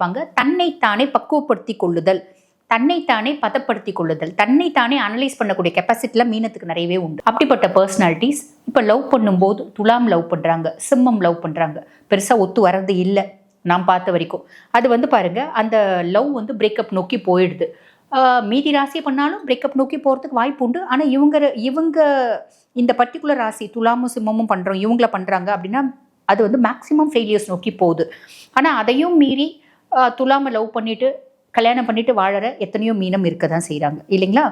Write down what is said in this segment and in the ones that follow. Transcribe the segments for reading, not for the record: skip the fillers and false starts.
பண்ணியிருப்பாங்க. தன்னைத்தானே பக்குவப்படுத்தி கொள்ளுதல், தன்னைத்தானே பதப்படுத்தி கொள்ளுதல், தன்னைத்தானே அனலைஸ் பண்ணக்கூடிய கெப்பாசிட்டிலாம் மீனத்துக்கு நிறையவே உண்டு. அப்படிப்பட்ட பர்சனாலிட்டிஸ் இப்போ லவ் பண்ணும்போது துலாம் லவ் பண்ணுறாங்க, சிம்மம் லவ் பண்ணுறாங்க, பெருசாக ஒத்து வர்றது இல்லை நான் பார்த்த வரைக்கும். அது பாருங்க, அந்த லவ் பிரேக்கப் நோக்கி போயிடுது. மீதி ராசியை பண்ணாலும் பிரேக்கப் நோக்கி போகிறதுக்கு வாய்ப்பு உண்டு. ஆனால் இவங்க இந்த பர்டிகுலர் ராசி துலாமும் சிம்மமும் பண்ணுறோம், இவங்கள பண்ணுறாங்க அப்படின்னா அது மேக்ஸிமம் ஃபெயிலியர்ஸ் நோக்கி போகுது. ஆனால் அதையும் மீறி துலாமை லவ் பண்ணிட்டு கல்யாணம் பண்ணிட்டு வாழற எத்தனையோ மீனம் இருக்க தான் செய்கிறாங்க இல்லைங்களா.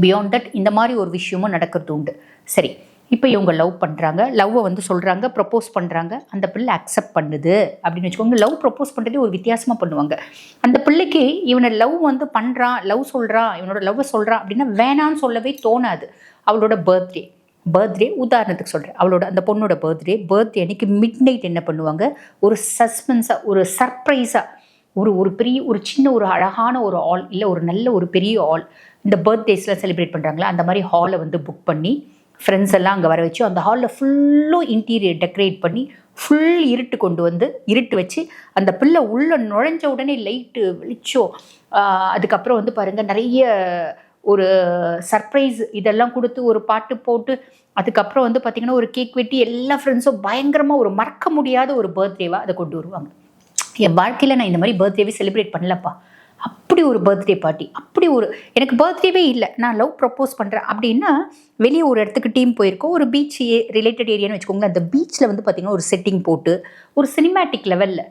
பியாண்ட் தட் இந்த மாதிரி ஒரு விஷயமும் நடக்கிறது உண்டு. சரி, இப்போ இவங்க லவ் பண்ணுறாங்க, லவ்வை சொல்கிறாங்க, ப்ரப்போஸ் பண்ணுறாங்க, அந்த பிள்ளை அக்செப்ட் பண்ணுது அப்படின்னு வச்சுக்கோங்க. லவ் ப்ரப்போஸ் பண்ணுறதே ஒரு வித்தியாசமாக பண்ணுவாங்க. அந்த பிள்ளைக்கு இவனை லவ் பண்ணுறான், லவ் சொல்கிறான், இவனோட லவ்வை சொல்கிறான் அப்படின்னா வேணான்னு சொல்லவே தோணாது. அவளோட பர்த்டே உதாரணத்துக்கு சொல்கிறேன், அவளோட அந்த பொண்ணோட பர்த்டே அன்னைக்கு மிட் நைட் என்ன பண்ணுவாங்க, ஒரு சஸ்பென்ஸாக, ஒரு சர்ப்ரைஸாக, ஒரு சின்ன ஒரு அழகான ஒரு ஹால், இல்லை ஒரு நல்ல ஒரு பெரிய ஹால், இந்த பர்த்டேஸ்லாம் செலிப்ரேட் பண்ணுறாங்களா அந்த மாதிரி ஹாலை புக் பண்ணி ஃப்ரெண்ட்ஸ் எல்லாம் அங்கே வர வச்சு அந்த ஹாலில் ஃபுல்லும் இன்டீரியர் டெக்கரேட் பண்ணி ஃபுல் இருட்டு வச்சு அந்த பிள்ளை உள்ளே நுழைஞ்ச உடனே லைட்டு வெளிச்சம், அதுக்கப்புறம் பாருங்கள் நிறைய ஒரு சர்ப்ரைஸ் இதெல்லாம் கொடுத்து ஒரு பாட்டு போட்டு அதுக்கப்புறம் பார்த்திங்கன்னா ஒரு கேக் வெட்டி எல்லா ஃப்ரெண்ட்ஸும் பயங்கரமாக ஒரு மறக்க முடியாத ஒரு பர்த்டேவாக அதை கொண்டு வருவாங்க. என் வாழ்க்கையில் நான் இந்த மாதிரி பர்த்டேவே செலிப்ரேட் பண்ணலப்பா, அப்படி ஒரு பர்த்டே பார்ட்டி, அப்படி ஒரு எனக்கு பர்த்டேவே இல்லை, நான் லவ் ப்ரப்போஸ் பண்ணுறேன் அப்படின்னா வெளியே ஒரு இடத்துக்கு டீம் போயிருக்கோம், ஒரு பீச் ரிலேட்டட் ஏரியான்னு வச்சுக்கோங்க. அந்த பீச்சில் பார்த்திங்கன்னா ஒரு செட்டிங் போட்டு ஒரு சினிமேட்டிக் லெவலில்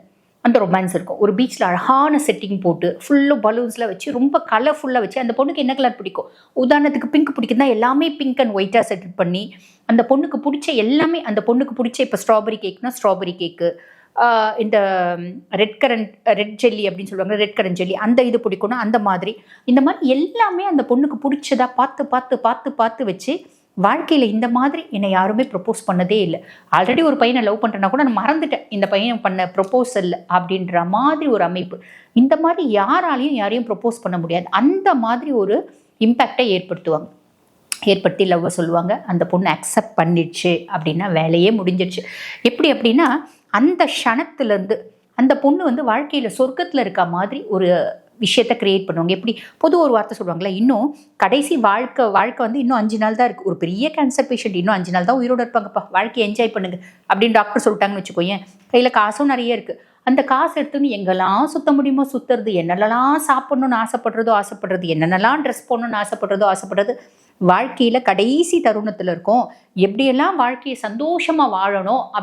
அந்த ரொமான்ஸ் இருக்கும். ஒரு பீச்சில் அழகான செட்டிங் போட்டு ஃபுல்லும் பலூன்ஸ்லாம் வச்சு ரொம்ப கலர்ஃபுல்லாக வச்சு, அந்த பொண்ணுக்கு என்ன கலர் பிடிக்கும், உதாரணத்துக்கு பிங்க் பிடிக்குதுன்னா எல்லாமே பிங்க் அண்ட் ஒயிட்டாக செட் பண்ணி அந்த பொண்ணுக்கு பிடிச்ச எல்லாமே, அந்த பொண்ணுக்கு பிடிச்ச இப்போ ஸ்ட்ராபெரி கேக்னா ஸ்ட்ராபெரி கேக்கு, இந்த ரெட் ஜெல்லி அப்படின்னு சொல்லுவாங்க, ரெட் கரண்ட் ஜெல்லி, அந்த இது பிடிக்கணும் அந்த மாதிரி, இந்த மாதிரி எல்லாமே அந்த பொண்ணுக்கு பிடிச்சதா பார்த்து பார்த்து பார்த்து பார்த்து வச்சு வாழ்க்கையில் இந்த மாதிரி என்னை யாருமே ப்ரப்போஸ் பண்ணதே இல்லை. ஆல்ரெடி ஒரு பையனை லவ் பண்ணுறேன்னா கூட நான் மறந்துட்டேன் இந்த பையன் பண்ண ப்ரப்போசல் அப்படின்ற மாதிரி ஒரு அமைப்பு. இந்த மாதிரி யாரையும் ப்ரப்போஸ் பண்ண முடியாது. அந்த மாதிரி ஒரு இம்பேக்டை ஏற்படுத்தி லவ்வை சொல்லுவாங்க. அந்த பொண்ணு அக்செப்ட் பண்ணிடுச்சு அப்படின்னா வேலையே முடிஞ்சிடுச்சு. எப்படி அப்படின்னா அந்த க்ஷணத்துலேருந்து அந்த பொண்ணு வாழ்க்கையில் சொர்க்கத்தில் இருக்க மாதிரி ஒரு விஷயத்தை கிரியேட் பண்ணுவாங்க. எப்படி பொதுவாக ஒரு வார்த்தை சொல்லுவாங்களே, இன்னும் கடைசி வாழ்க்கை இன்னும் 5 நாள் தான் இருக்குது. ஒரு பெரிய கேன்சர் பேஷண்ட் இன்னும் 5 நாள் தான் உயிரோடு இருப்பாங்கப்பா, வாழ்க்கையை என்ஜாய் பண்ணுங்க அப்படின்னு டாக்டர் சொல்லிட்டாங்கன்னு வச்சுக்கோயேன். கையில் காசும் நிறைய இருக்குது. அந்த காசு எடுத்துன்னு எங்கெல்லாம் சுற்ற முடியுமோ சுற்றுறது, என்னென்னலாம் சாப்பிட்ணுன்னு ஆசைப்படுறது, என்னென்னலாம் ட்ரெஸ் போடணுன்னு ஆசைப்படுறது, வாழ்க்கையில் கடைசி தருணத்தில் இருக்கும். எப்படியெல்லாம் வாழ்க்கையை சந்தோஷமாக வாழணும்